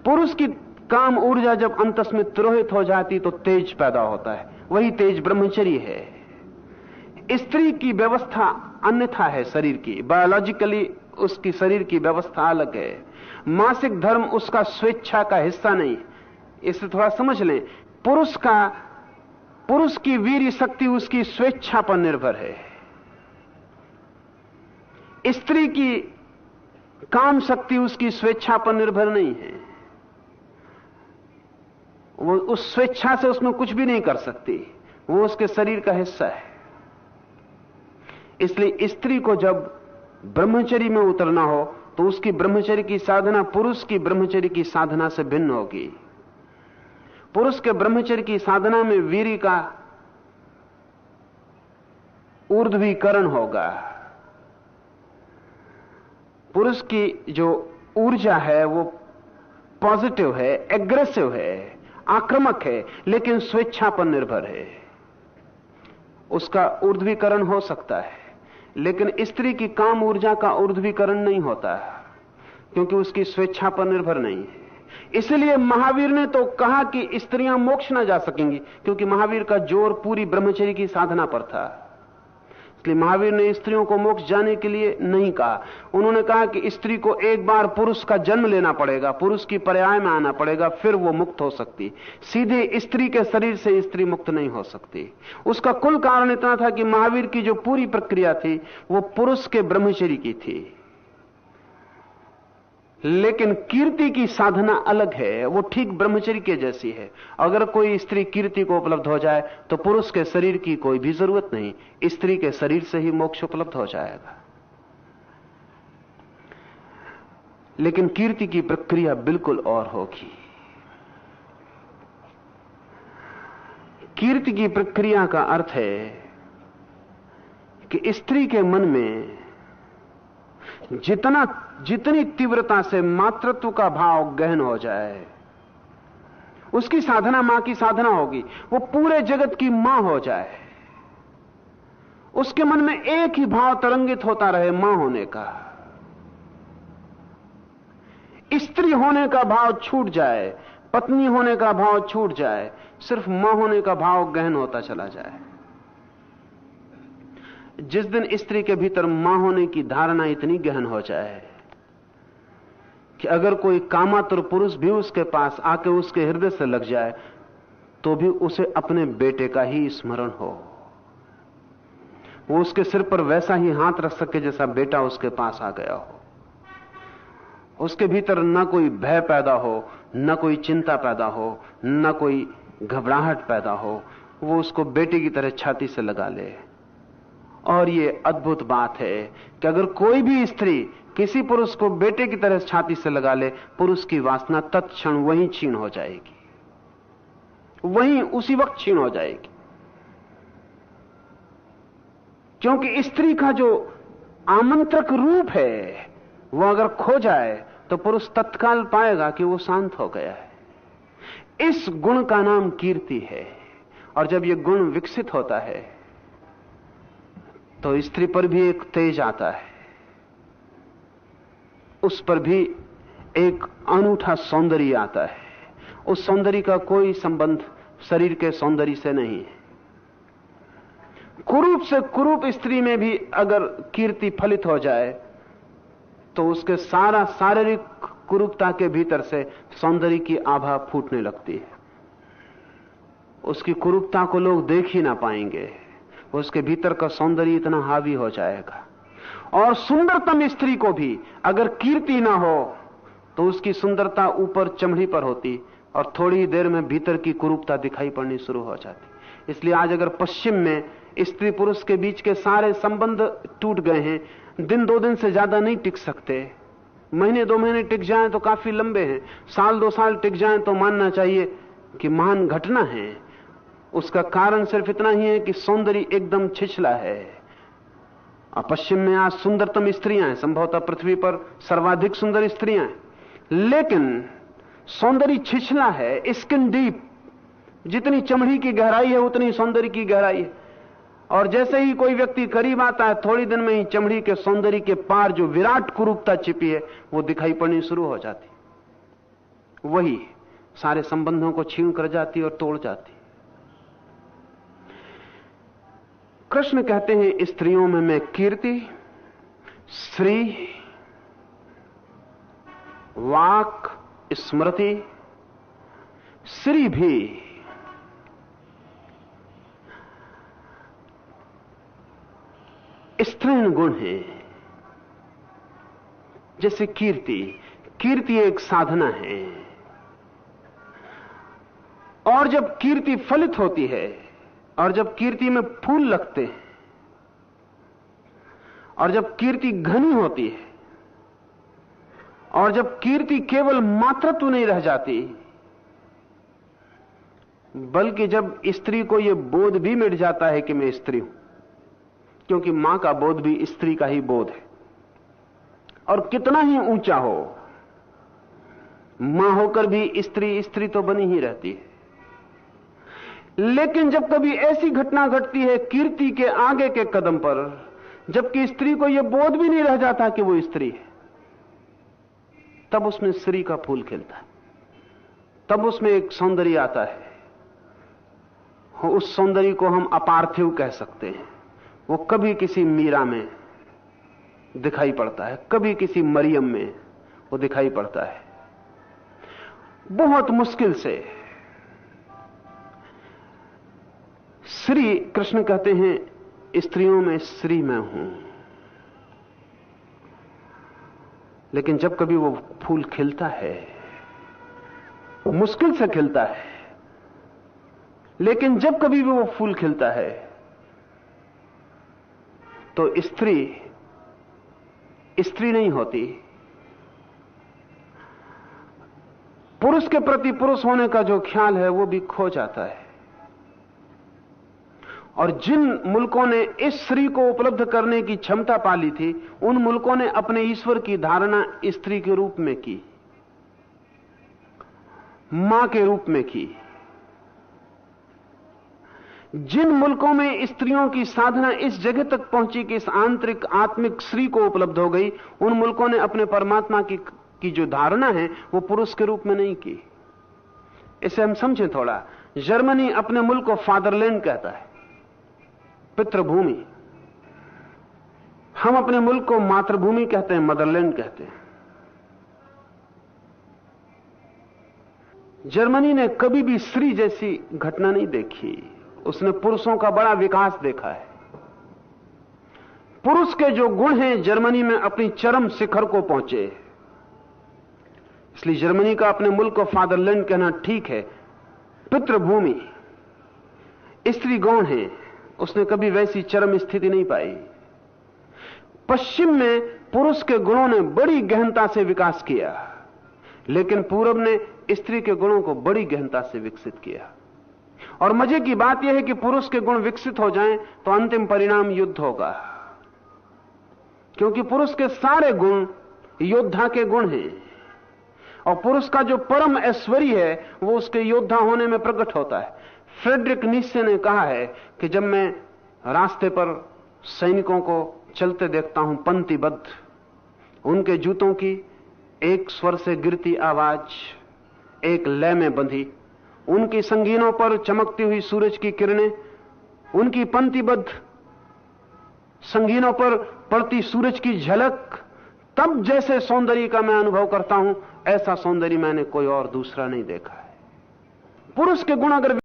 पुरुष की काम ऊर्जा जब अंतस में तिरोहित हो जाती तो तेज पैदा होता है, वही तेज ब्रह्मचर्य है। स्त्री की व्यवस्था अन्यथा है, शरीर की बायोलॉजिकली उसकी शरीर की व्यवस्था अलग है। मासिक धर्म उसका स्वेच्छा का हिस्सा नहीं, इसे थोड़ा समझ लें। पुरुष की वीर शक्ति उसकी स्वेच्छा पर निर्भर है, स्त्री की काम शक्ति उसकी स्वेच्छा पर निर्भर नहीं है। वो उस स्वेच्छा से उसमें कुछ भी नहीं कर सकती, वो उसके शरीर का हिस्सा है। इसलिए स्त्री को जब ब्रह्मचर्य में उतरना हो तो उसकी ब्रह्मचर्य की साधना पुरुष की ब्रह्मचर्य की साधना से भिन्न होगी। पुरुष के ब्रह्मचर्य की साधना में वीर्य का ऊर्ध्वीकरण होगा। पुरुष की जो ऊर्जा है वो पॉजिटिव है, एग्रेसिव है, आक्रामक है, लेकिन स्वेच्छा पर निर्भर है। उसका ऊर्ध्वीकरण हो सकता है, लेकिन स्त्री की काम ऊर्जा का ऊर्ध्वीकरण नहीं होता, क्योंकि उसकी स्वेच्छा पर निर्भर नहीं है। इसलिए महावीर ने तो कहा कि स्त्रियां मोक्ष न जा सकेंगी, क्योंकि महावीर का जोर पूरी ब्रह्मचर्य की साधना पर था। इसलिए महावीर ने स्त्रियों को मोक्ष जाने के लिए नहीं कहा। उन्होंने कहा कि स्त्री को एक बार पुरुष का जन्म लेना पड़ेगा, पुरुष की पर्याय में आना पड़ेगा, फिर वो मुक्त हो सकती। सीधे स्त्री के शरीर से स्त्री मुक्त नहीं हो सकती। उसका कुल कारण इतना था कि महावीर की जो पूरी प्रक्रिया थी वो पुरुष के ब्रह्मचर्य की थी, लेकिन कीर्ति की साधना अलग है, वो ठीक ब्रह्मचर्य के जैसी है। अगर कोई स्त्री कीर्ति को उपलब्ध हो जाए तो पुरुष के शरीर की कोई भी जरूरत नहीं, स्त्री के शरीर से ही मोक्ष उपलब्ध हो जाएगा। लेकिन कीर्ति की प्रक्रिया बिल्कुल और होगी। कीर्ति की प्रक्रिया का अर्थ है कि स्त्री के मन में जितनी तीव्रता से मातृत्व का भाव गहन हो जाए, उसकी साधना मां की साधना होगी। वो पूरे जगत की मां हो जाए, उसके मन में एक ही भाव तरंगित होता रहे, मां होने का। स्त्री होने का भाव छूट जाए, पत्नी होने का भाव छूट जाए, सिर्फ मां होने का भाव गहन होता चला जाए। जिस दिन स्त्री के भीतर मां होने की धारणा इतनी गहन हो जाए कि अगर कोई कामातुर पुरुष भी उसके पास आके उसके हृदय से लग जाए तो भी उसे अपने बेटे का ही स्मरण हो, वो उसके सिर पर वैसा ही हाथ रख सके जैसा बेटा उसके पास आ गया हो। उसके भीतर न कोई भय पैदा हो, न कोई चिंता पैदा हो, न कोई घबराहट पैदा हो, वो उसको बेटे की तरह छाती से लगा ले। और ये अद्भुत बात है कि अगर कोई भी स्त्री किसी पुरुष को बेटे की तरह छाती से लगा ले, पुरुष की वासना तत्क्षण वहीं क्षीण हो जाएगी, वहीं उसी वक्त क्षीण हो जाएगी। क्योंकि स्त्री का जो आमंत्रक रूप है वो अगर खो जाए तो पुरुष तत्काल पाएगा कि वो शांत हो गया है। इस गुण का नाम कीर्ति है। और जब ये गुण विकसित होता है तो स्त्री पर भी एक तेज आता है, उस पर भी एक अनूठा सौंदर्य आता है। उस सौंदर्य का कोई संबंध शरीर के सौंदर्य से नहीं है। कुरूप से कुरूप स्त्री में भी अगर कीर्ति फलित हो जाए तो उसके सारा शारीरिक कुरूपता के भीतर से सौंदर्य की आभा फूटने लगती है। उसकी कुरूपता को लोग देख ही ना पाएंगे, उसके भीतर का सौंदर्य इतना हावी हो जाएगा। और सुंदरतम स्त्री को भी अगर कीर्ति ना हो तो उसकी सुंदरता ऊपर चमड़ी पर होती और थोड़ी ही देर में भीतर की कुरूपता दिखाई पड़नी शुरू हो जाती। इसलिए आज अगर पश्चिम में स्त्री पुरुष के बीच के सारे संबंध टूट गए हैं, दिन दो दिन से ज्यादा नहीं टिक सकते, महीने दो महीने टिक जाएं तो काफी लंबे हैं, साल दो साल टिक जाएं तो मानना चाहिए कि महान घटना है। उसका कारण सिर्फ इतना ही है कि सौंदर्य एकदम छिछला है। पश्चिम में आज सुंदरतम स्त्रियां हैं, संभवतः पृथ्वी पर सर्वाधिक सुंदर स्त्रियां हैं, लेकिन सौंदर्य छिछला है, स्किन डीप। जितनी चमड़ी की गहराई है उतनी सौंदर्य की गहराई है। और जैसे ही कोई व्यक्ति करीब आता है, थोड़ी दिन में ही चमड़ी के सौंदर्य के पार जो विराट कुरूपता छिपी है वो दिखाई पड़नी शुरू हो जाती। वही सारे संबंधों को छीन कर जाती और तोड़ जाती। कृष्ण कहते हैं स्त्रियों में मैं कीर्ति, श्री, वाक, स्मृति, श्री भी स्त्रीण गुण है। जैसे कीर्ति, कीर्ति एक साधना है, और जब कीर्ति फलित होती है और जब कीर्ति में फूल लगते हैं और जब कीर्ति घनी होती है और जब कीर्ति केवल मात्रत्व नहीं रह जाती, बल्कि जब स्त्री को यह बोध भी मिट जाता है कि मैं स्त्री हूं, क्योंकि मां का बोध भी स्त्री का ही बोध है, और कितना ही ऊंचा हो, मां होकर भी स्त्री स्त्री तो बनी ही रहती है। लेकिन जब कभी ऐसी घटना घटती है कीर्ति के आगे के कदम पर, जबकि स्त्री को यह बोध भी नहीं रह जाता कि वो स्त्री है, तब उसमें स्त्री का फूल खिलता है, तब उसमें एक सौंदर्य आता है। उस सौंदर्य को हम अपार्थिव कह सकते हैं। वो कभी किसी मीरा में दिखाई पड़ता है, कभी किसी मरियम में वो दिखाई पड़ता है, बहुत मुश्किल से। श्री, कृष्ण कहते हैं स्त्रियों में श्री मैं हूं, लेकिन जब कभी वो फूल खिलता है, मुश्किल से खिलता है, लेकिन जब कभी भी वो फूल खिलता है तो स्त्री स्त्री नहीं होती। पुरुष के प्रति पुरुष होने का जो ख्याल है वो भी खो जाता है। और जिन मुल्कों ने इस स्त्री को उपलब्ध करने की क्षमता पाली थी, उन मुल्कों ने अपने ईश्वर की धारणा स्त्री के रूप में की, मां के रूप में की। जिन मुल्कों में स्त्रियों की साधना इस जगह तक पहुंची कि इस आंतरिक आत्मिक श्री को उपलब्ध हो गई, उन मुल्कों ने अपने परमात्मा की जो धारणा है वो पुरुष के रूप में नहीं की। इसे हम समझें थोड़ा। जर्मनी अपने मुल्क को फादरलैंड कहता है, पितृभूमि। हम अपने मुल्क को मातृभूमि कहते हैं, मदरलैंड कहते हैं। जर्मनी ने कभी भी स्त्री जैसी घटना नहीं देखी, उसने पुरुषों का बड़ा विकास देखा है। पुरुष के जो गुण हैं जर्मनी में अपनी चरम शिखर को पहुंचे, इसलिए जर्मनी का अपने मुल्क को फादरलैंड कहना ठीक है। पितृभूमि, स्त्री गौण है, उसने कभी वैसी चरम स्थिति नहीं पाई। पश्चिम में पुरुष के गुणों ने बड़ी गहनता से विकास किया, लेकिन पूरब ने स्त्री के गुणों को बड़ी गहनता से विकसित किया। और मजे की बात यह है कि पुरुष के गुण विकसित हो जाएं तो अंतिम परिणाम युद्ध होगा, क्योंकि पुरुष के सारे गुण योद्धा के गुण हैं, और पुरुष का जो परम ऐश्वर्य है वो उसके योद्धा होने में प्रकट होता है। फ्रेडरिक नीत्शे ने कहा है कि जब मैं रास्ते पर सैनिकों को चलते देखता हूं पंक्तिबद्ध, उनके जूतों की एक स्वर से गिरती आवाज एक लय में बंधी, उनकी संगीनों पर चमकती हुई सूरज की किरणें, उनकी पंक्तिबद्ध संगीनों पर पड़ती सूरज की झलक, तब जैसे सौंदर्य का मैं अनुभव करता हूं, ऐसा सौंदर्य मैंने कोई और दूसरा नहीं देखा है। पुरुष के गुण अगर